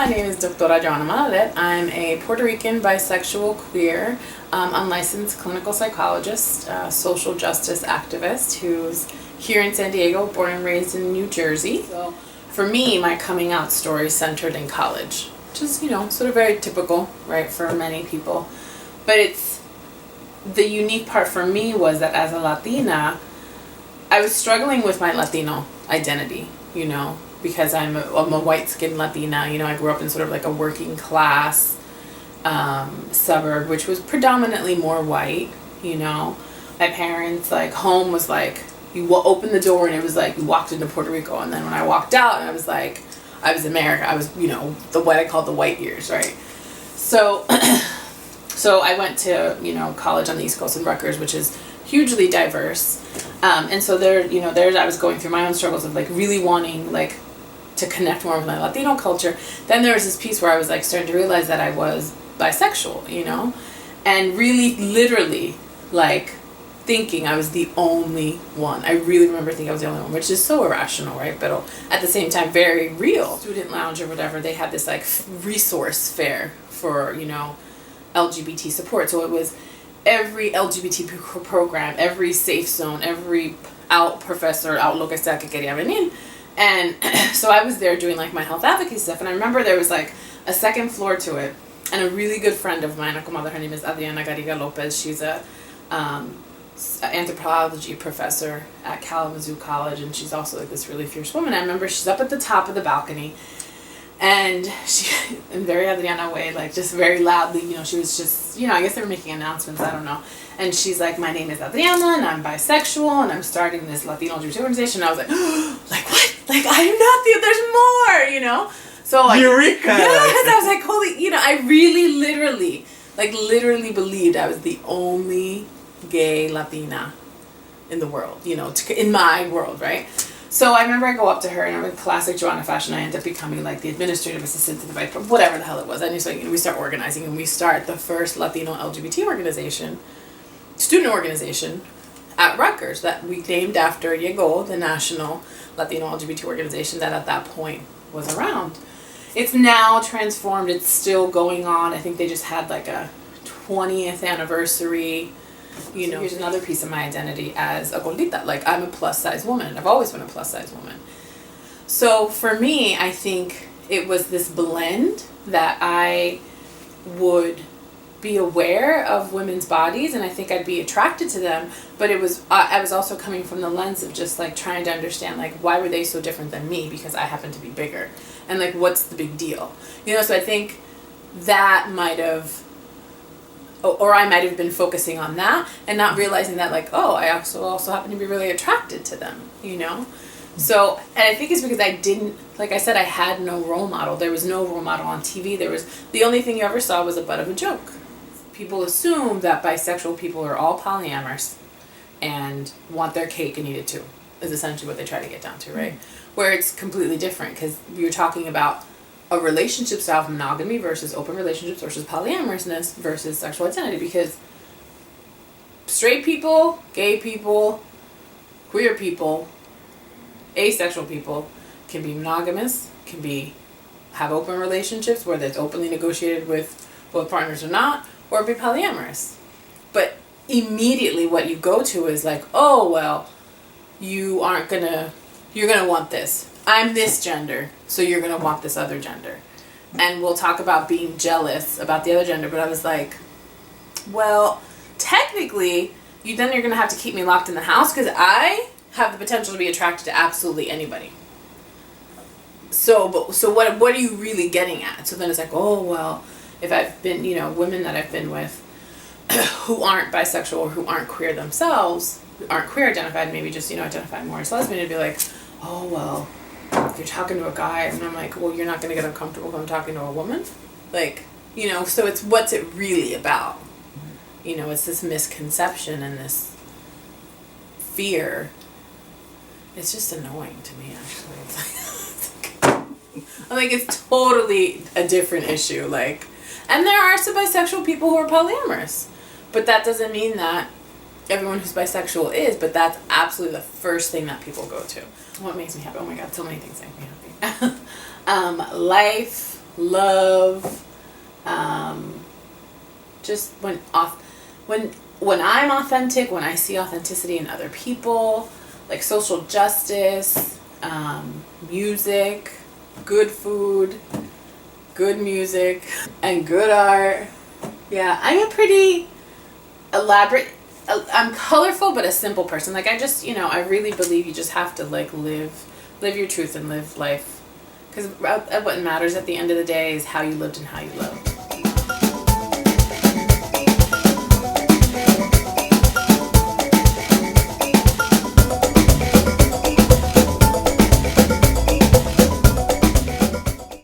my name is Dr. Johanna Malaret. I'm a Puerto Rican, bisexual, queer, unlicensed clinical psychologist, social justice activist who's here in San Diego, born and raised in New Jersey. So for me, my coming out story centered in college, which is, sort of very typical, right, for many people. But the unique part for me was that as a Latina, I was struggling with my Latino identity, because I'm a white-skinned Latina. I grew up in sort of like a working class suburb, which was predominantly more white, My parents, home was you opened the door and it was like you walked into Puerto Rico. And then when I walked out, I was America. I was, what I call the white years, right? So, so I went to, college on the East Coast in Rutgers, which is hugely diverse. And so there I was going through my own struggles of really wanting to connect more with my Latino culture. Then there was this piece where I was starting to realize that I was bisexual, and really literally thinking I was the only one. I really remember thinking I was the only one, which is so irrational, right? But at the same time, very real. Student lounge or whatever, they had this resource fair for, LGBT support. So it was every LGBT program, every safe zone, every professor, lo que sea que quería venir. And so I was there doing my health advocacy stuff. And I remember there was a second floor to it. And a really good friend of mine, her name is Adriana Garriga Lopez. She's a anthropology professor at Kalamazoo College, and she's also this really fierce woman. I remember she's up at the top of the balcony, and she, in very Adriana way, just very loudly, she was just, I guess they were making announcements, I don't know. And she's like, my name is Adriana, and I'm bisexual, and I'm starting this Latino LGBT organization. And I was like, what? I'm not there's more, So Eureka! Yes, I was holy, I really literally believed I was the only gay Latina in the world, in my world, right? So I remember I go up to her, and I'm in classic Johanna fashion. I end up becoming the administrative assistant to the vice, whatever the hell it was. And so we start organizing, and we start the first Latino LGBT organization, student organization, at Rutgers that we named after YEGO, the national Latino LGBT organization that at that point was around. It's now transformed. It's still going on. I think they just had a 20th anniversary. Here's another piece of my identity as a gordita. I'm a plus-size woman. I've always been a plus-size woman. So for me, I think it was this blend that I would be aware of women's bodies, and I think I'd be attracted to them. But I was also coming from the lens of just trying to understand why were they so different than me, because I happen to be bigger, and what's the big deal, So I think that might have. Or I might have been focusing on that and not realizing that I also happen to be really attracted to them, So, and I think it's because I didn't, I said, I had no role model. There was no role model on TV. The only thing you ever saw was a butt of a joke. People assume that bisexual people are all polyamorous and want their cake and eat it too, is essentially what they try to get down to, right? Where it's completely different, because you're talking about a relationship style of monogamy versus open relationships versus polyamorousness versus sexual identity, because straight people, gay people, queer people, asexual people can be monogamous, have open relationships where that's openly negotiated with both partners or not, or be polyamorous. But immediately what you go to is oh, well, you're gonna want this. I'm this gender, so you're going to want this other gender. And we'll talk about being jealous about the other gender, but I was well, technically, you're going to have to keep me locked in the house because I have the potential to be attracted to absolutely anybody. So what are you really getting at? So then it's oh, well, if I've been, women that I've been with who aren't bisexual or who aren't queer themselves, aren't queer identified, maybe just, identify more as lesbian, it'd be oh, well, if you're talking to a guy, and I'm well, you're not going to get uncomfortable if I'm talking to a woman? So it's what's it really about? It's this misconception and this fear. It's just annoying to me, actually. It's totally a different issue. And there are some bisexual people who are polyamorous, but that doesn't mean that everyone who's bisexual is, but that's absolutely the first thing that people go to. What makes me happy? Oh my God, so many things make me happy. Life, love, just when I'm authentic, when I see authenticity in other people, like social justice, music, good food, good music, and good art. Yeah, I'm a pretty elaborate, I'm colorful but a simple person. Like I just, I really believe you just have to like live your truth and live life. Because what matters at the end of the day is how you lived and how you loved.